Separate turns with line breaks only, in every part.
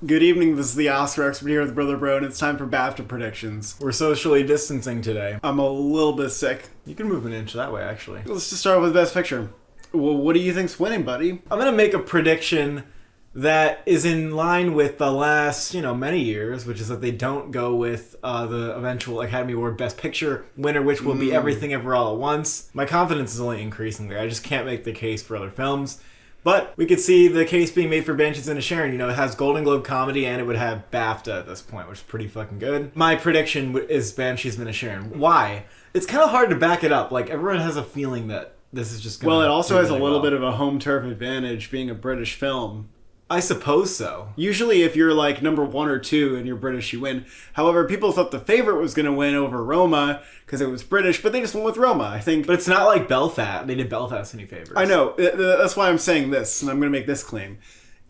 Good evening, this is the Oscar expert here with Brother Bro, and it's time for BAFTA predictions.
We're socially distancing today.
I'm a little bit sick.
You can move an inch that way, actually.
Let's just start with Best Picture. Well, what do you think's winning, buddy?
I'm going to make a prediction that is in line with the last, many years, which is that they don't go with the eventual Academy Award Best Picture winner, which will be Everything Everywhere All at Once. My confidence is only increasing there. I just can't make the case for other films. But we could see the case being made for Banshees and Inisherin. It has Golden Globe comedy and it would have BAFTA at this point, which is pretty fucking good. My prediction is Banshees and Inisherin. Why? It's kind of hard to back it up. Like, everyone has a feeling that this is just going to
Well, it also has a little bit of a home turf advantage being a British film.
I suppose so.
Usually if you're like number 1 or 2 and you're British, you win. However, people thought the favorite was going to win over Roma because it was British, but they just went with Roma, I think.
But it's not like Belfast. They did Belfast any favors.
I know. That's why I'm saying this, and I'm going to make this claim.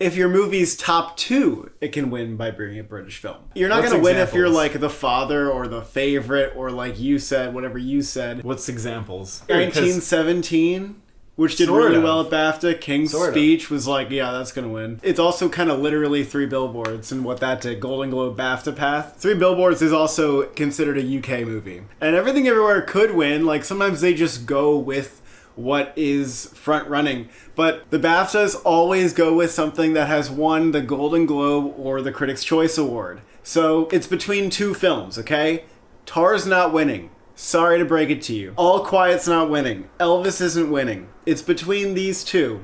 If your movie's top 2, it can win by being a British film. You're not going to win if you're like The Father or The Favorite or like you said, whatever you said.
What's examples?
1917... which did really well at BAFTA. King's Speech was like, yeah, that's going to win. It's also kind of literally 3 Billboards and what that did. Golden Globe BAFTA path. 3 Billboards is also considered a UK movie. And Everything Everywhere could win. Like, sometimes they just go with what is front running. But the BAFTAs always go with something that has won the Golden Globe or the Critics' Choice Award. So it's between 2 films, okay? Tar's not winning. Sorry to break it to you. All Quiet's not winning. Elvis isn't winning. It's between these 2.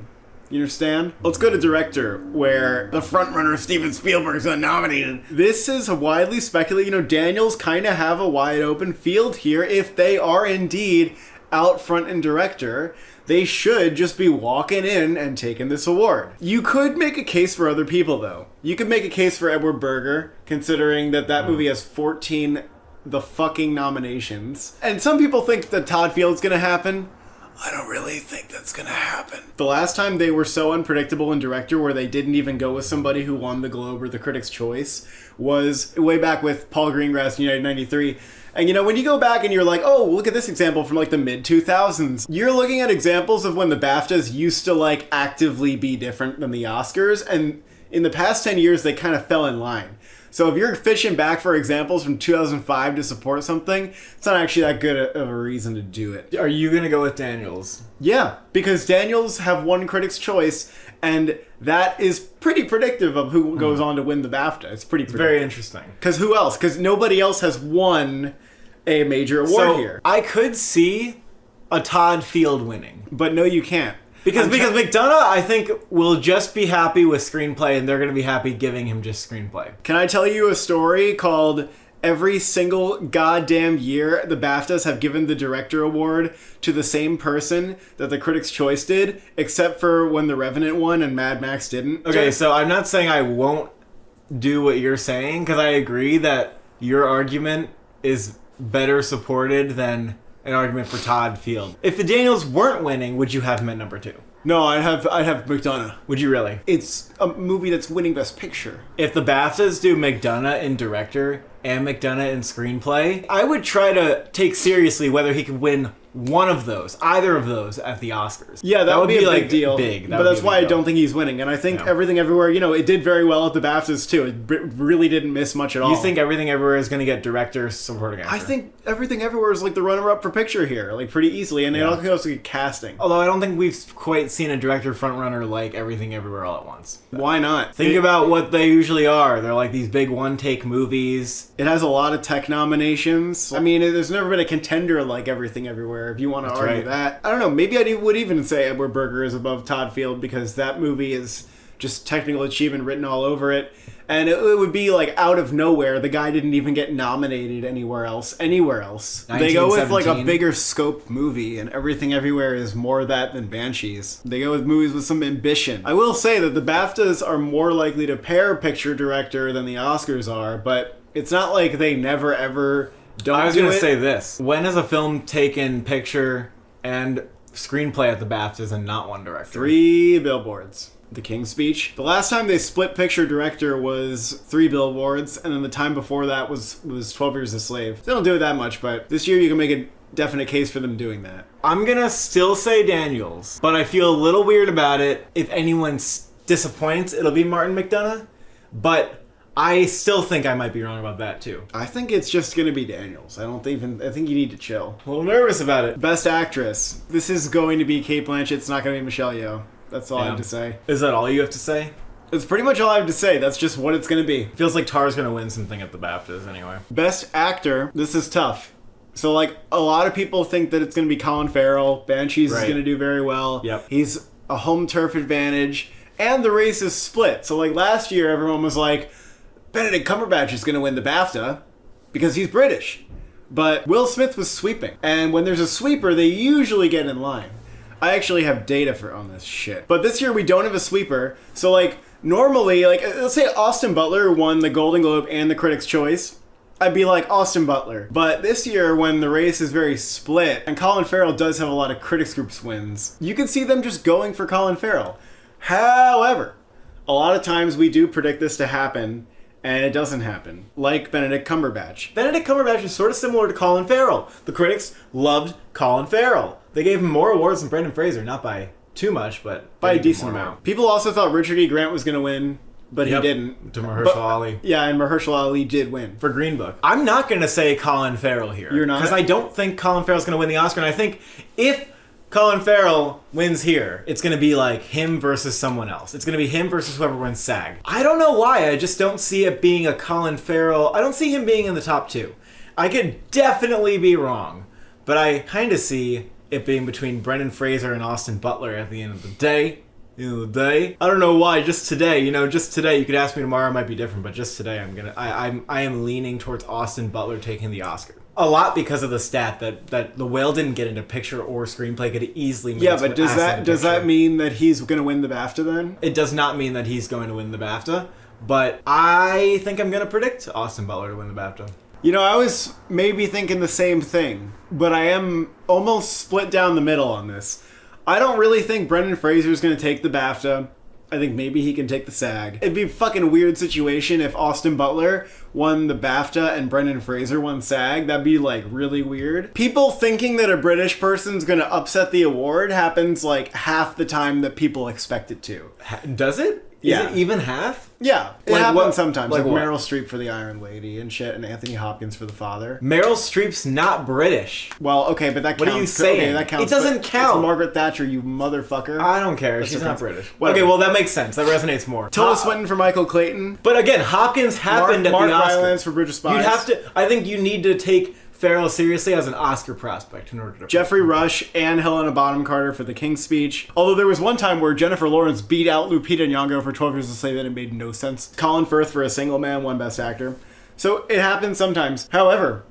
You understand? Let's go to director, where the frontrunner Steven Spielberg's unnominated. This is widely speculated. Daniels kind of have a wide open field here. If they are indeed out front in director, they should just be walking in and taking this award. You could make a case for other people, though. You could make a case for Edward Berger, considering that movie has 14 the fucking nominations. And some people think that Todd Field's gonna happen. I don't really think that's gonna happen. The last time they were so unpredictable in director where they didn't even go with somebody who won the Globe or the Critics' Choice was way back with Paul Greengrass in United 93. And when you go back and you're like, oh, look at this example from like the mid-2000s. You're looking at examples of when the BAFTAs used to like actively be different than the Oscars. And in the past 10 years, they kind of fell in line. So if you're fishing back for examples from 2005 to support something, it's not actually that good of a reason to do it.
Are you going to go with Daniels?
Yeah, because Daniels have won Critics' Choice, and that is pretty predictive of who goes on to win the BAFTA. It's pretty predictive.
Very interesting.
Because who else? Because nobody else has won a major award here.
I could see a Todd Field winning.
But no, you can't.
Because McDonough, I think, will just be happy with screenplay, and they're going to be happy giving him just screenplay.
Can I tell you a story called every single goddamn year the BAFTAs have given the director award to the same person that the Critics' Choice did, except for when The Revenant won and Mad Max didn't?
Okay, so I'm not saying I won't do what you're saying, because I agree that your argument is better supported than an argument for Todd Field. If the Daniels weren't winning, would you have him at number 2?
No, I'd have McDonough.
Would you really?
It's a movie that's winning Best Picture.
If the BAFTAs do McDonough in director and McDonough in screenplay, I would try to take seriously whether he could win one of those, either of those, at the Oscars.
Yeah, that would be a big deal.
Big.
But that's why I don't think he's winning. And I think Everything Everywhere, it did very well at the BAFTAs too. It really didn't miss much at all.
You think Everything Everywhere is going to get director supporting actor?
I think Everything Everywhere is like the runner-up for picture here, like pretty easily. And it also get casting.
Although I don't think we've quite seen a director frontrunner like Everything Everywhere All at Once.
Why not?
Think about what they usually are. They're like these big one-take movies.
It has a lot of tech nominations. I mean, there's never been a contender like Everything Everywhere, if you want to argue that. I don't know, maybe I would even say Edward Berger is above Todd Field because that movie is just technical achievement written all over it. And it would be like out of nowhere. The guy didn't even get nominated anywhere else. They go with like a bigger scope movie, and Everything Everywhere is more that than Banshees. They go with movies with some ambition. I will say that the BAFTAs are more likely to pair picture director than the Oscars are, but it's not like they never ever don't do it.
I was going to say this. When has a film taken picture and screenplay at the BAFTAs and not one director?
3 Billboards. The King's Speech. The last time they split picture director was 3 Billboards, and then the time before that was 12 Years a Slave. They don't do it that much, but this year you can make a definite case for them doing that.
I'm gonna still say Daniels, but I feel a little weird about it. If anyone disappoints, it'll be Martin McDonough. But I still think I might be wrong about that too.
I think it's just going to be Daniels. I think you need to chill.
A little nervous about it.
Best Actress. This is going to be Cate Blanchett. It's not going to be Michelle Yeoh. That's all I have to say.
Is that all you have to say?
That's pretty much all I have to say. That's just what it's going to be.
Feels like Tar's going to win something at the BAFTAs anyway.
Best Actor. This is tough. So, like, a lot of people think that it's going to be Colin Farrell. Banshees is going to do very well.
Yep.
He's a home turf advantage. And the race is split. So, like, last year, everyone was like, Benedict Cumberbatch is going to win the BAFTA because he's British. But Will Smith was sweeping. And when there's a sweeper, they usually get in line. I actually have data on this shit. But this year, we don't have a sweeper. So, like, normally, like, let's say Austin Butler won the Golden Globe and the Critics' Choice. I'd be like, Austin Butler. But this year, when the race is very split, and Colin Farrell does have a lot of critics groups wins, you can see them just going for Colin Farrell. However, a lot of times we do predict this to happen, and it doesn't happen. Like Benedict Cumberbatch.
Benedict Cumberbatch is sort of similar to Colin Farrell. The critics loved Colin Farrell. They gave him more awards than Brendan Fraser, not by too much, but
by a decent amount. People also thought Richard E. Grant was going to win. But he didn't.
To Mahershala Ali.
Yeah, and Mahershala Ali did win.
For Green Book. I'm not going to say Colin Farrell here.
You're not?
Because I don't think Colin Farrell's going to win the Oscar. And I think if Colin Farrell wins here, it's going to be like him versus someone else. It's going to be him versus whoever wins SAG. I don't know why. I just don't see it being a Colin Farrell. I don't see him being in the top two. I could definitely be wrong. But I kind of see it being between Brendan Fraser and Austin Butler at the end of the day. I don't know why. Just today, you could ask me tomorrow, it might be different, but just today, I am leaning towards Austin Butler taking the Oscar. A lot because of the stat that The Whale didn't get into picture or screenplay, could easily make.
Yeah, but does that mean that he's going to win the BAFTA then?
It does not mean that he's going to win the BAFTA, but I think I'm going to predict Austin Butler to win the BAFTA.
You know, I was maybe thinking the same thing, but I am almost split down the middle on this. I don't really think Brendan Fraser's going to take the BAFTA. I think maybe he can take the SAG. It'd be a fucking weird situation if Austin Butler won the BAFTA and Brendan Fraser won SAG. That'd be, like, really weird. People thinking that a British person's going to upset the award happens, like, half the time that people expect it to.
Does it?
Yeah.
Is it even half?
Yeah. It happens sometimes. Like
what?
Meryl Streep for the Iron Lady and shit, and Anthony Hopkins for the Father.
Meryl Streep's not British.
Well, okay, but that counts.
What are you saying?
Okay, that counts.
It doesn't count.
It's Margaret Thatcher, you motherfucker.
I don't care. She's not British.
Whatever.
Okay, well, that makes sense. That resonates more.
Tilda Swinton for Michael Clayton.
But again, Hopkins happened at the Oscar.
Mark Rylance for Bridge of Spies.
You'd have to. I think you need to take Farrell seriously as an Oscar prospect in order to.
Jeffrey Rush and Helena Bonham Carter for The King's Speech. Although there was one time where Jennifer Lawrence beat out Lupita Nyong'o for 12 Years a Slave and it made no sense. Colin Firth for A Single Man won Best Actor. So it happens sometimes. However,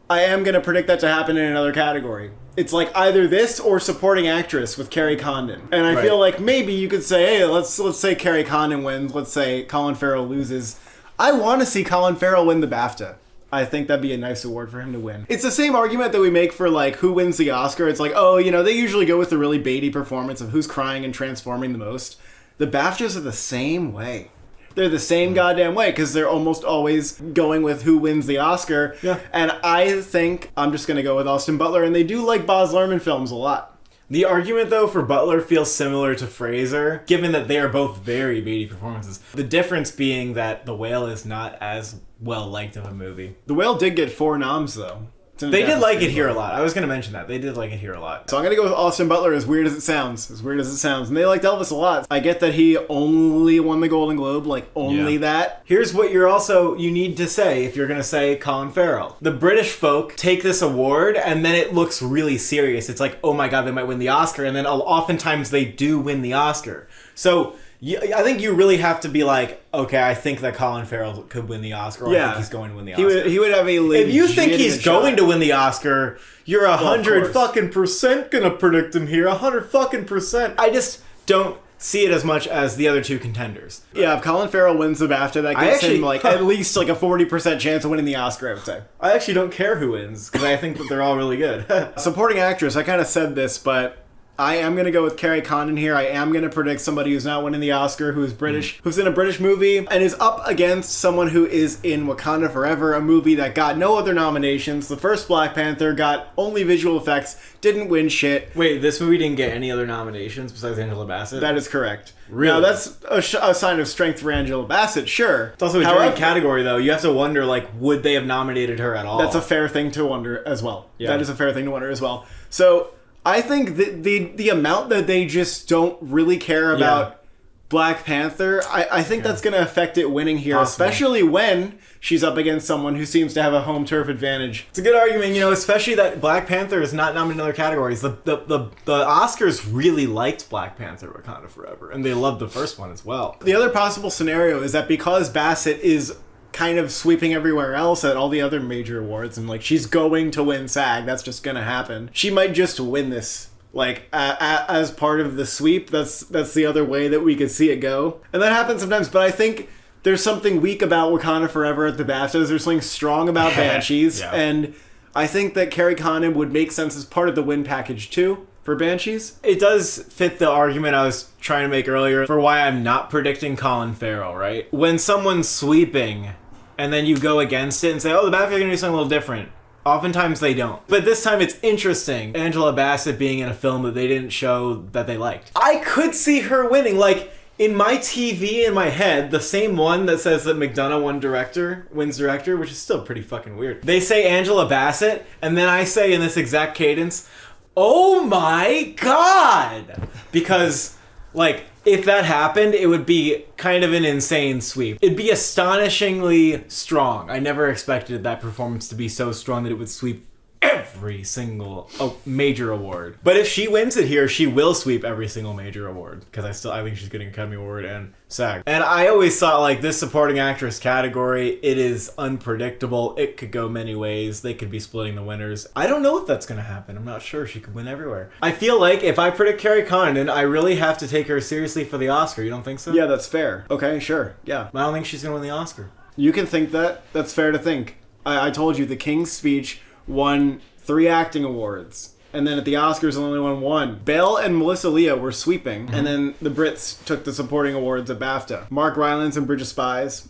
I am going to predict that to happen in another category. It's like either this or Supporting Actress with Carrie Condon. And I feel like maybe you could say, hey, let's say Carrie Condon wins. Let's say Colin Farrell loses. I want to see Colin Farrell win the BAFTA. I think that'd be a nice award for him to win. It's the same argument that we make for, like, who wins the Oscar. It's like, oh, you know, they usually go with the really baity performance of who's crying and transforming the most. The BAFTAs are the same way. They're the same goddamn way because they're almost always going with who wins the Oscar.
Yeah.
And I think I'm just going to go with Austin Butler, and they do like Baz Luhrmann films a lot.
The argument, though, for Butler feels similar to Fraser, given that they are both very baity performances. The difference being that The Whale is not as well-liked of a movie.
The Whale did get 4 noms, though.
They did like it here a lot. I was going to mention that. They did like it here a lot.
So I'm going to go with Austin Butler, as weird as it sounds. As weird as it sounds. And they liked Elvis a lot. I get that he only won the Golden Globe, like only that.
Here's what you need to say if you're going to say Colin Farrell. The British folk take this award and then it looks really serious. It's like, oh my God, they might win the Oscar. And then oftentimes they do win the Oscar. So I think you really have to be like, okay, I think that Colin Farrell could win the Oscar. Or I think he's going to win the Oscar.
He would have a legitimate
If you think he's
shot.
going to win the Oscar, you're 100% gonna predict him here. 100%. I just don't see it as much as the other two contenders.
Yeah, if Colin Farrell wins the BAFTA, that gives him like at least like a 40% chance of winning the Oscar, I would say.
I actually don't care who wins because I think that they're all really good.
Supporting actress, I kind of said this, but I am going to go with Carrie Condon here. I am going to predict somebody who's not winning the Oscar, who is British, who's in a British movie, and is up against someone who is in Wakanda Forever, a movie that got no other nominations. The first Black Panther got only visual effects, didn't win shit.
Wait, this movie didn't get any other nominations besides Angela Bassett?
That is correct.
Really?
Now, that's a sign of strength for Angela Bassett, sure.
It's also a giant category, though. You have to wonder, like, would they have nominated her at all?
That's a fair thing to wonder as well.
Yeah.
That is a fair thing to wonder as well. So I think the amount that they just don't really care about Black Panther, I think that's going to affect it winning here, especially when she's up against someone who seems to have a home turf advantage.
It's a good argument, especially that Black Panther is not nominated in other categories. The Oscars really liked Black Panther Wakanda Forever, and they loved the first one as well.
The other possible scenario is that because Bassett is kind of sweeping everywhere else at all the other major awards, and like she's going to win SAG, that's just gonna happen. She might just win this, like as part of the sweep. That's the other way that we could see it go, and that happens sometimes. But I think there's something weak about Wakanda Forever at the BAFTAs. There's something strong about Banshees, and I think that Carrie Condon would make sense as part of the win package too. For Banshees?
It does fit the argument I was trying to make earlier for why I'm not predicting Colin Farrell, right? When someone's sweeping and then you go against it and say, oh, the BAFTA are going to do something a little different. Oftentimes they don't. But this time it's interesting. Angela Bassett being in a film that they didn't show that they liked. I could see her winning. Like, in my TV, in my head, the same one that says that McDonough wins director, which is still pretty fucking weird. They say Angela Bassett, and then I say in this exact cadence, oh my god! Because, like, if that happened, it would be kind of an insane sweep. It'd be astonishingly strong. I never expected that performance to be so strong that it would sweep every single major award. But if she wins it here, she will sweep every single major award. Because I think she's getting Academy Award and SAG. And I always thought, like, this supporting actress category, it is unpredictable. It could go many ways. They could be splitting the winners. I don't know if that's going to happen. I'm not sure. She could win everywhere. I feel like if I predict Carrie Condon, I really have to take her seriously for the Oscar. You don't think so?
Yeah, that's fair. Okay, sure. Yeah.
I don't think she's going to win the Oscar.
You can think that. That's fair to think. I told you, The King's Speech won 3 acting awards, and then at the Oscars only won 1. Belle and Melissa Leo were sweeping, and then the Brits took the supporting awards at BAFTA. Mark Rylance and Bridge of Spies,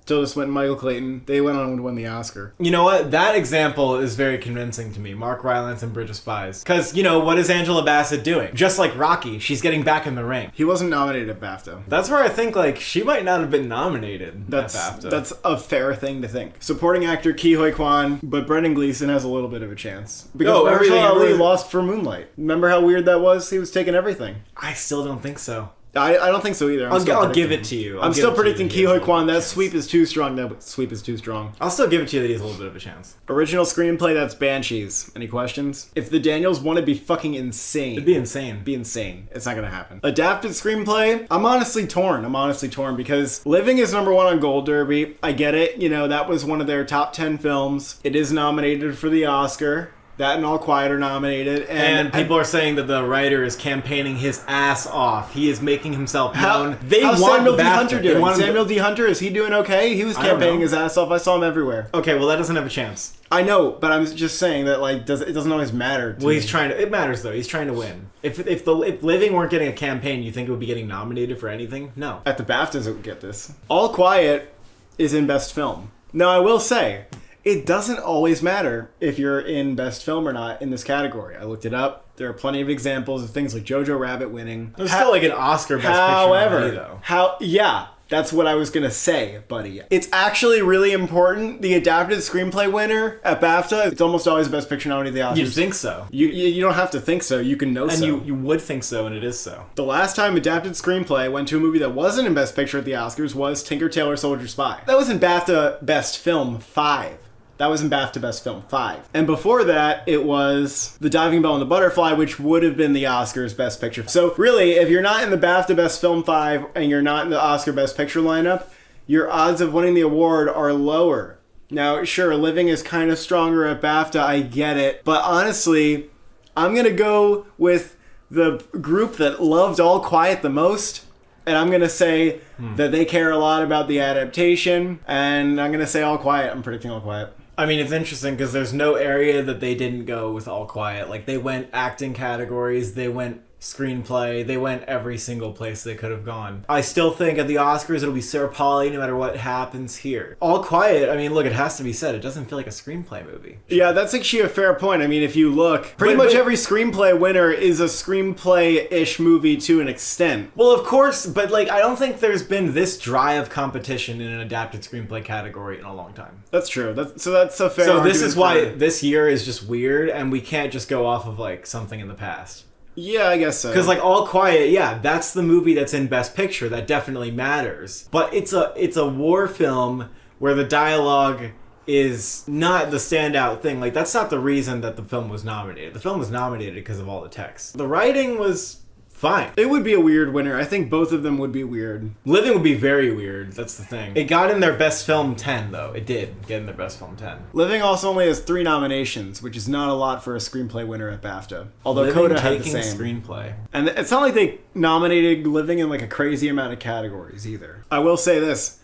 Tilda Swinton, Michael Clayton, they went on to win the Oscar.
You know what? That example is very convincing to me. Mark Rylance and Bridge of Spies. Because, what is Angela Bassett doing? Just like Rocky, she's getting back in the ring.
He wasn't nominated at BAFTA.
That's where I think, like, she might not have been nominated at BAFTA.
That's a fair thing to think. Supporting actor Ke Huy Quan, but Brendan Gleeson has a little bit of a chance. Because Mahershala Ali lost for Moonlight. Remember how weird that was? He was taking everything.
I still don't think so.
I don't think so either.
I'll give it to you.
I'm still predicting Ke Huy Quan. That sweep is too strong. That sweep is too strong.
I'll still give it to you that he has a little bit of a chance.
Original screenplay, that's Banshees. Any questions? If the Daniels won, it'd be fucking insane.
It'd be insane.
It'd be insane. It's not gonna happen. Adapted screenplay, I'm honestly torn because Living is number 1 on Gold Derby. I get it. That was one of their top 10 films. It is nominated for the Oscar. That and All Quiet are nominated.
And people are saying that the writer is campaigning his ass off. He is making himself known.
How's Samuel D. Hunter doing? Samuel D. Hunter, is he doing okay? He was campaigning his ass off. I saw him everywhere.
Okay, well, that doesn't have a chance.
I know, but I'm just saying that it doesn't always matter to me.
He's trying to... It matters, though. He's trying to win. If Living weren't getting a campaign, you think it would be getting nominated for anything? No.
At the BAFTAs, it would get this. All Quiet is in Best Film. Now, I will say... It doesn't always matter if you're in Best Film or not in this category. I looked it up. There are plenty of examples of things like Jojo Rabbit winning.
There's still like an Oscar Best Picture nominee, though.
That's what I was going to say, buddy. It's actually really important. The adapted screenplay winner at BAFTA, it's almost always the Best Picture nominee at the Oscars.
You think so.
You don't have to think so. You can know so.
And you would think so, and it is so.
The last time adapted screenplay went to a movie that wasn't in Best Picture at the Oscars was Tinker Tailor Soldier Spy. That was in BAFTA Best Film 5. That was in BAFTA Best Film 5. And before that, it was The Diving Bell and the Butterfly, which would have been the Oscars Best Picture. So really, if you're not in the BAFTA Best Film 5 and you're not in the Oscar Best Picture lineup, your odds of winning the award are lower. Now, sure, Living is kind of stronger at BAFTA, I get it. But honestly, I'm going to go with the group that loved All Quiet the most. And I'm going to say that they care a lot about the adaptation. And I'm going to say All Quiet. I'm predicting All Quiet.
I mean, it's interesting because there's no area that they didn't go with All Quiet. Like, they went acting categories, they went Screenplay. They went every single place they could have gone. I still think at the Oscars it'll be Sarah Polley no matter what happens here. All Quiet, I mean, look, it has to be said, it doesn't feel like a screenplay movie.
Yeah, that's actually a fair point. I mean, if you look, pretty much every screenplay winner is a screenplay-ish movie to an extent.
Well, of course, but like, I don't think there's been this dry of competition in an adapted screenplay category in a long time.
That's true. That's a fair
So this is why this year is just weird, and we can't just go off of like something in the past.
Yeah, I guess so.
Because like All Quiet, yeah, that's the movie that's in Best Picture. That definitely matters. But it's a war film where the dialogue is not the standout thing. Like, that's not the reason that the film was nominated. The film was nominated because of all the text. The writing was fine.
It would be a weird winner. I think both of them would be weird.
Living would be very weird. That's the thing. It got in their Best Film 10, though. It did get in their Best Film 10.
Living also only has 3 nominations, which is not a lot for a screenplay winner at BAFTA. Although
Living
Coda had the
taking
same.
Screenplay.
And it's not like they nominated Living in like a crazy amount of categories either. I will say this.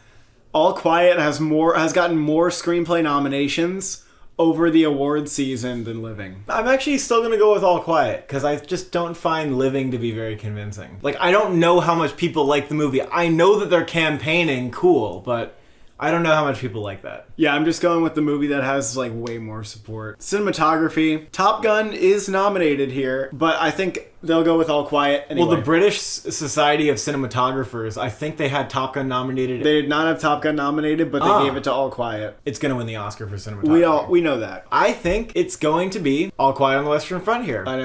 All Quiet has gotten more screenplay nominations over the award season than Living.
I'm actually still going to go with All Quiet, because I just don't find Living to be very convincing. Like, I don't know how much people like the movie. I know that they're campaigning, cool, but I don't know how much people like that.
Yeah, I'm just going with the movie that has like way more support. Cinematography. Top Gun is nominated here, but I think they'll go with All Quiet anyway.
Well, the British Society of Cinematographers, I think they had Top Gun nominated.
They did not have Top Gun nominated, but they gave it to All Quiet.
It's going to win the Oscar for cinematography.
We know that.
I think it's going to be All Quiet on the Western Front here.
I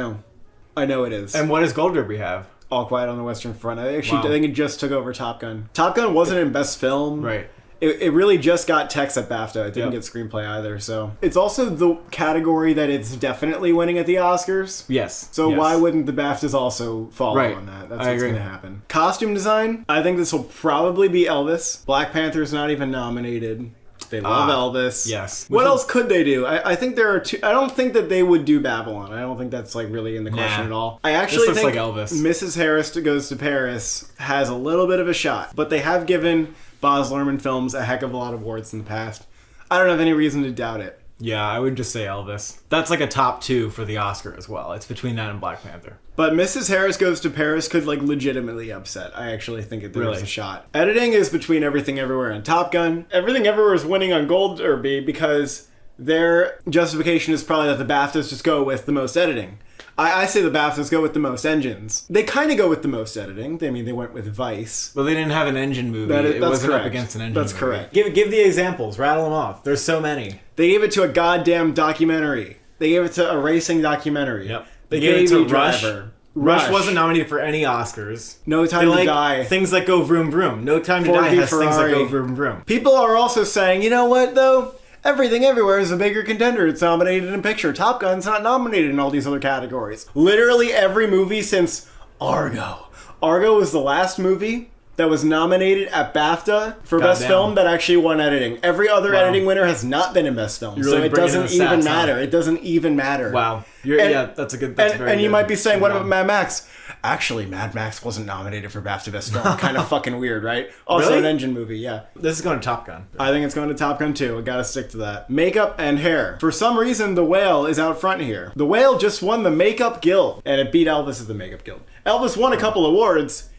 know it is.
And what does Gold Derby have?
All Quiet on the Western Front. I think it just took over Top Gun. Top Gun wasn't in Best Film.
Right.
It really just got text at BAFTA. It didn't get screenplay either. So it's also the category that it's definitely winning at the Oscars.
Yes.
So why wouldn't the BAFTAs also follow on that? That's what's going to happen. Costume design. I think this will probably be Elvis. Black Panther's not even nominated. They love Elvis.
Yes.
What else could they do? I think there are 2. I don't think that they would do Babylon. I don't think that's like really in the question at all. I actually think
like Elvis.
Mrs. Harris Goes to Paris has a little bit of a shot, but they have given Baz Luhrmann films a heck of a lot of awards in the past. I don't have any reason to doubt it.
Yeah, I would just say Elvis. That's like a top 2 for the Oscar as well. It's between that and Black Panther.
But Mrs. Harris Goes to Paris could like legitimately upset. I actually think there's a shot. Editing is between Everything Everywhere and Top Gun. Everything Everywhere is winning on Gold Derby because their justification is probably that the BAFTAs just go with the most editing. I say the BAFTAs go with the most engines. They kind of go with the most editing. They went with Vice.
Well, they didn't have an engine movie. It wasn't
correct.
Up against an engine
That's
movie.
correct.
Give the examples. Rattle them off. There's so many.
They gave it to a goddamn documentary. They gave it to a racing documentary.
Yep. They gave it to Rush.
Driver.
Rush wasn't nominated for any Oscars.
No Time to Die.
Things That Go Vroom Vroom. No Time to Die has
Ferrari.
Things That Go Vroom Vroom.
People are also saying, you know what, though? Everything Everywhere is a bigger contender. It's nominated in picture. Top Gun's not nominated in all these other categories. Literally every movie since Argo. Argo was the last movie that was nominated at BAFTA for Best Film that actually won editing. Every other editing winner has not been in Best Film.
Really
so it doesn't even matter.
Huh?
It doesn't even matter.
Wow. That's a good... That's very
and you
good.
might be saying, what about Mad Max? Actually, Mad Max wasn't nominated for BAFTA Best Film. Kind of fucking weird, right? Also
Really?
an engine movie, yeah.
This is going to Top Gun.
I think it's going to Top Gun too. I gotta stick to that. Makeup and hair. For some reason, The Whale is out front here. The Whale just won the Makeup Guild, and it beat Elvis at the Makeup Guild. Elvis won a couple awards,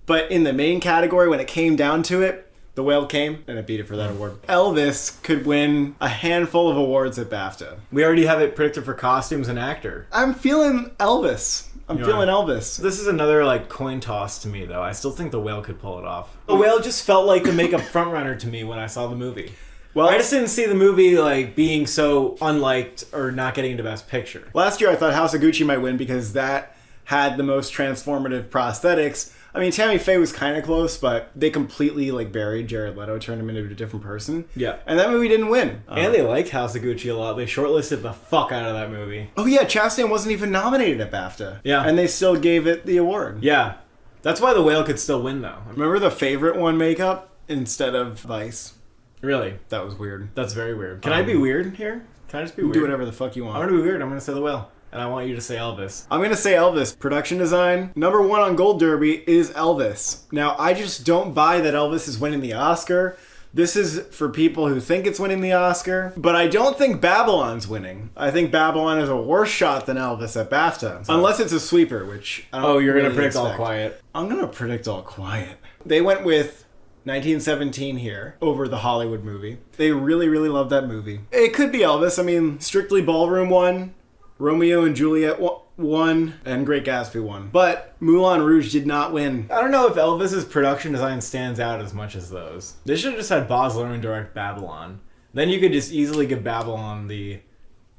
but in the main category, when it came down to it, The Whale came, and it beat it for that award. Elvis could win a handful of awards at BAFTA.
We already have it predicted for costumes and actor.
I'm feeling Elvis. I'm feeling Elvis.
This is another like coin toss to me, though. I still think The Whale could pull it off. The Whale just felt like the makeup frontrunner to me when I saw the movie. Well, I just didn't see the movie like being so unliked or not getting into Best Picture.
Last year, I thought House of Gucci might win because that had the most transformative prosthetics. I mean, Tammy Faye was kind of close, but they completely like buried Jared Leto, turned him into a different person.
Yeah.
And that movie didn't win.
And they liked House of Gucci a lot. They shortlisted the fuck out of that movie.
Oh yeah, Chastain wasn't even nominated at BAFTA.
Yeah.
And they still gave it the award.
Yeah. That's why The Whale could still win, though.
Remember the favorite one makeup instead of Vice?
Really?
That was weird.
That's very weird. Can I be weird here? Can I just be weird?
Do whatever the fuck you want.
I'm going to be weird. I'm going to say The Whale. And I want you to say Elvis.
I'm going to say Elvis. Production design. Number 1 on Gold Derby is Elvis. Now, I just don't buy that Elvis is winning the Oscar. This is for people who think it's winning the Oscar, but I don't think Babylon's winning. I think Babylon is a worse shot than Elvis at BAFTA. Unless it's a sweeper, which I don't
you're
really
going to predict
expect.
All Quiet.
I'm going to predict All Quiet. They went with 1917 here over the Hollywood movie. They really, really loved that movie. It could be Elvis. I mean, Strictly Ballroom won, Romeo and Juliet won, and Great Gatsby won. But Moulin Rouge did not win.
I don't know if Elvis's production design stands out as much as those. They should have just had Baz Luhrmann direct Babylon. Then you could just easily give Babylon the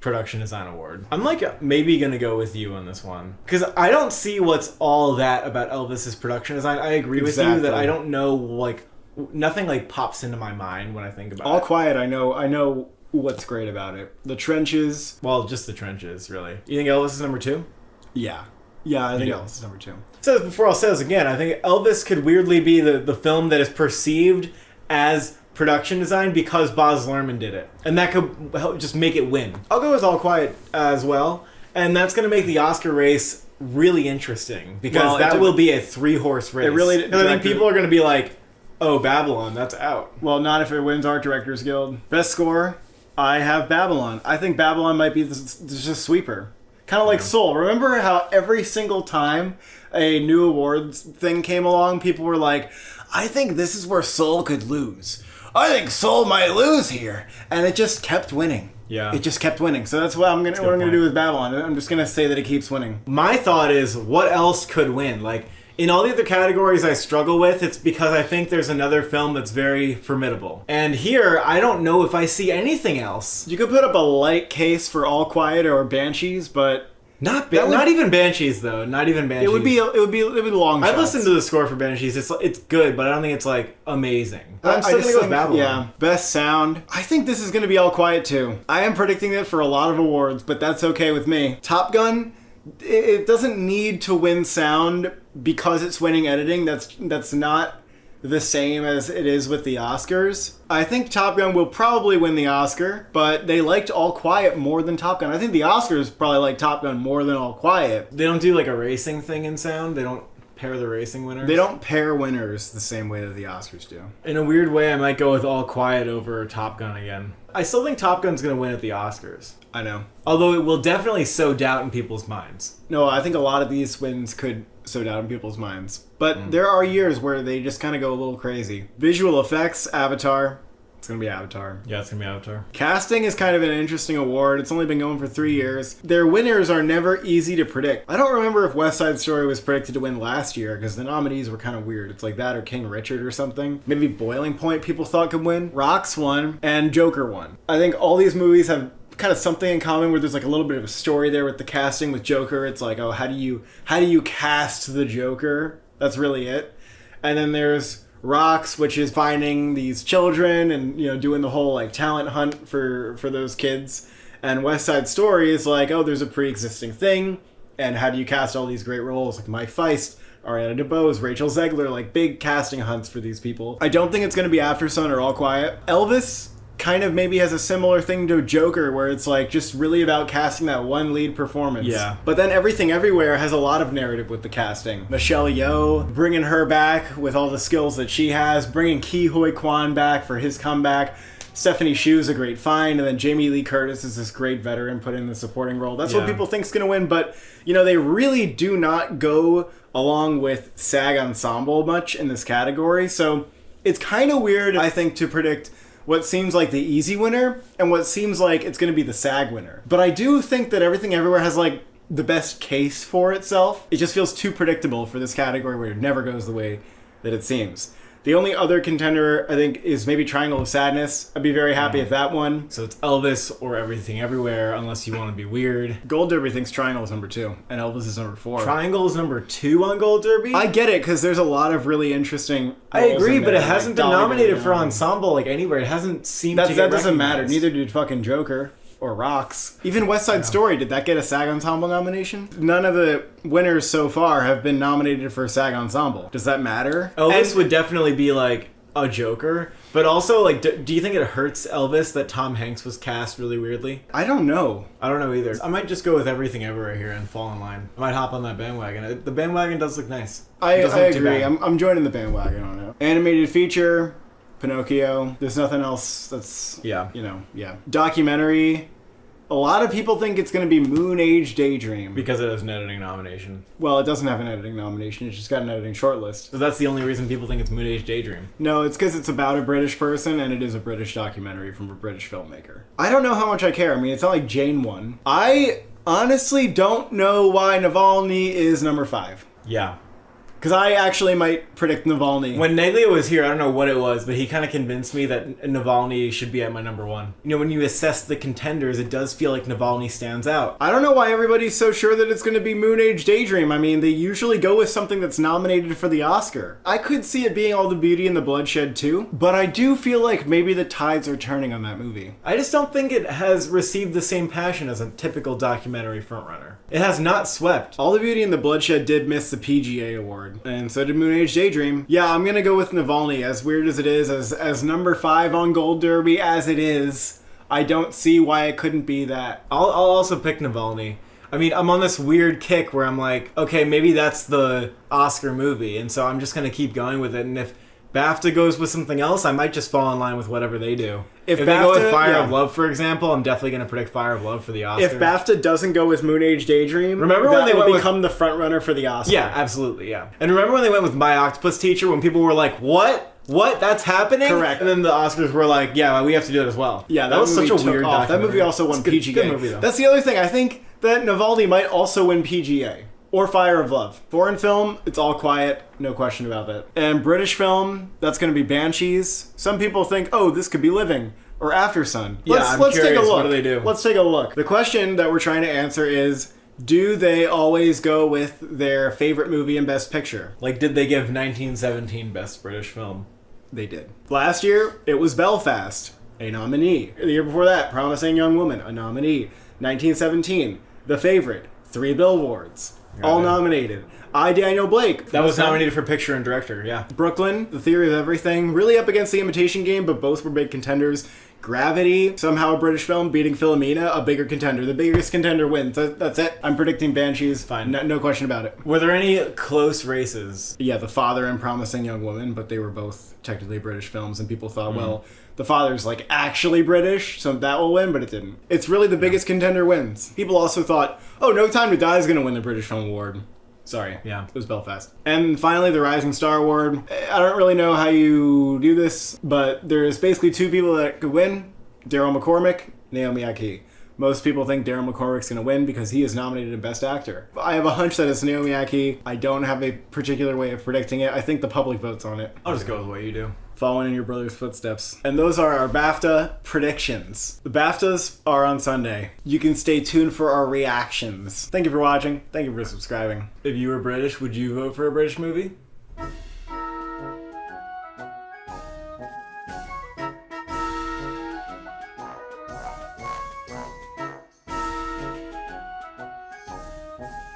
production design award. I'm like maybe gonna go with you on this one because I don't see what's all that about Elvis's production design. I agree with you that I don't know, like nothing like pops into my mind when I think about
All Quiet. I know what's great about it. The trenches.
Well, just the trenches, really. You think Elvis is number 2?
Yeah, I think Elvis is number 2.
So before I'll say this again, I think Elvis could weirdly be the film that is perceived as production design because Baz Luhrmann did it. And that could help just make it win. I'll go with All Quiet as well. And that's going to make the Oscar race really interesting because that will be a 3-horse race.
It really,
I think people are going to be like, oh, Babylon, that's out.
Well, not if it wins Art Directors Guild. Best score, I have Babylon. I think Babylon might be just sweeper. Kind of like Soul. Remember how every single time a new awards thing came along, people were like, I think this is where Soul could lose. I think Soul might lose here. And it just kept winning.
Yeah.
It just kept winning. So that's what I'm gonna do with Babylon. I'm just gonna say that it keeps winning.
My thought is, what else could win? Like, in all the other categories I struggle with, it's because I think there's another film that's very formidable. And here, I don't know if I see anything else.
You could put up a light case for All Quiet or Banshees, but
not even Banshees though. Not even Banshees.
It would be long shots.
I've listened to the score for Banshees. It's good, but I don't think it's like amazing. I'm still gonna go with Babylon.
Yeah, best sound. I think this is gonna be All Quiet too. I am predicting it for a lot of awards, but that's okay with me. Top Gun. It doesn't need to win sound because it's winning editing. That's not the same as it is with the Oscars. I think Top Gun will probably win the Oscar, but they liked All Quiet more than Top Gun. I think the Oscars probably like Top Gun more than All Quiet.
They don't do like a racing thing in sound. They don't pair the racing winners.
They don't pair winners the same way that the Oscars do.
In a weird way, I might go with All Quiet over Top Gun again. I still think Top Gun's going to win at the Oscars.
I know.
Although it will definitely sow doubt in people's minds.
No, I think a lot of these wins could sow doubt in people's minds. But there are years where they just kind of go a little crazy. Visual effects, Avatar. It's going to be Avatar.
Yeah, it's going to be Avatar.
Casting is kind of an interesting award. It's only been going for 3 years. Their winners are never easy to predict. I don't remember if West Side Story was predicted to win last year because the nominees were kind of weird. It's like that or King Richard or something. Maybe Boiling Point people thought could win. Rocks won and Joker won. I think all these movies have kind of something in common where there's like a little bit of a story there with the casting with Joker. It's like, oh, how do you cast the Joker? That's really it. And then there's Rocks, which is finding these children and, you know, doing the whole like talent hunt for those kids. And West Side Story is like, oh, there's a pre-existing thing, and how do you cast all these great roles like Mike Feist, Ariana DeBose, Rachel Zegler, like big casting hunts for these people. I don't think it's going to be After Sun or All Quiet. Elvis kind of maybe has a similar thing to Joker where it's like just really about casting that one lead performance.
Yeah.
But then Everything Everywhere has a lot of narrative with the casting. Michelle Yeoh, bringing her back with all the skills that she has, bringing Ke Huy Quan back for his comeback. Stephanie Hsu's a great find, and then Jamie Lee Curtis is this great veteran put in the supporting role. That's what people think's going to win, but you know, they really do not go along with SAG Ensemble much in this category. So it's kind of weird, I think, to predict what seems like the easy winner and what seems like it's going to be the SAG winner. But I do think that Everything Everywhere has like the best case for itself. It just feels too predictable for this category where it never goes the way that it seems. The only other contender, I think, is maybe Triangle of Sadness. I'd be very happy if that won.
So it's Elvis or Everything Everywhere, unless you want to be weird.
Gold Derby thinks Triangle is number 2, and Elvis is number 4.
Triangle is number 2 on Gold Derby?
I get it, because there's a lot of really interesting
I agree, but it hasn't been nominated for Ensemble like anywhere. It hasn't seemed to get
That doesn't
recognized.
matter. Neither did fucking Joker. Or Rocks. Even West Side Story, did that get a SAG Ensemble nomination? None of the winners so far have been nominated for a SAG Ensemble. Does that matter?
Elvis would definitely be like a Joker, but also like, do you think it hurts Elvis that Tom Hanks was cast really weirdly?
I don't know.
I don't know either. I might just go with Everything Everywhere here and fall in line. I might hop on that bandwagon. The bandwagon does look nice.
I agree. I'm joining the bandwagon on it. Animated feature, Pinocchio. There's nothing else that's,
Yeah.
Documentary. A lot of people think it's going to be Moon Age Daydream.
Because it has an editing nomination.
Well, it doesn't have an editing nomination. It's just got an editing shortlist.
So that's the only reason people think it's Moon Age Daydream.
No, it's because it's about a British person, and it is a British documentary from a British filmmaker. I don't know how much I care. I mean, it's not like Jane won. I honestly don't know why Navalny is number 5.
Yeah.
Because I actually might predict Navalny.
When Neglia was here, I don't know what it was, but he kind of convinced me that Navalny should be at my number 1. When you assess the contenders, it does feel like Navalny stands out.
I don't know why everybody's so sure that it's going to be Moon Age Daydream. I mean, they usually go with something that's nominated for the Oscar. I could see it being All the Beauty and the Bloodshed too, but I do feel like maybe the tides are turning on that movie.
I just don't think it has received the same passion as a typical documentary frontrunner. It has not swept.
All the Beauty and the Bloodshed did miss the PGA award, and so did Moon Age Daydream. Yeah, I'm gonna go with Navalny, as weird as it is, as number 5 on Gold Derby as it is. I don't see why it couldn't be that.
I'll also pick Navalny. I mean, I'm on this weird kick where I'm like, okay, maybe that's the Oscar movie, and so I'm just gonna keep going with it, and if BAFTA goes with something else, I might just fall in line with whatever they do. If BAFTA, they go with Fire of Love, for example, I'm definitely going to predict Fire of Love for the Oscar.
If BAFTA doesn't go with Moon Age Daydream,
remember when they would
become the front runner for the Oscar?
Yeah, absolutely, yeah. And remember when they went with My Octopus Teacher, when people were like, "What? That's happening?"
Correct.
And then the Oscars were like, "Yeah, we have to do it as well."
Yeah,
that was such a weird documentary.
That movie also won PGA.
Good movie, though.
That's the other thing. I think that Navalny might also win PGA. Or Fire of Love. Foreign film, it's All Quiet, no question about that. And British film, that's going to be Banshees. Some people think, oh, this could be Living. Or After Sun.
I'm
let's
curious.
Take a look.
What do they do?
Let's take a look. The question that we're trying to answer is, do they always go with their favorite movie and Best Picture?
Like, did they give 1917 Best British Film?
They did. Last year, it was Belfast, a nominee. The year before that, Promising Young Woman, a nominee. 1917, The Favorite, 3 Billboards. All nominated. I, Daniel Blake.
That was nominated for Picture and Director, yeah.
Brooklyn, The Theory of Everything. Really up against The Imitation Game, but both were big contenders. Gravity, somehow a British film, beating Philomena, a bigger contender. The biggest contender wins. That's it. I'm predicting Banshees.
Fine.
No question about it.
Were there any close races?
Yeah, The Father and Promising Young Woman, but they were both technically British films, and people thought, well, The Father's like actually British, so that will win, but it didn't. It's really the biggest contender wins. People also thought, oh, No Time to Die is going to win the British Film Award. Sorry.
Yeah.
It was Belfast. And finally, the Rising Star Award. I don't really know how you do this, but there's basically 2 people that could win. Daryl McCormack, Naomi Ackie. Most people think Daryl McCormack's going to win because he is nominated in Best Actor. I have a hunch that it's Naomi Ackie. I don't have a particular way of predicting it. I think the public votes on it.
I'll just go with what you do.
Following in your brother's footsteps. And those are our BAFTA predictions. The BAFTAs are on Sunday. You can stay tuned for our reactions. Thank you for watching. Thank you for subscribing.
If you were British, would you vote for a British movie?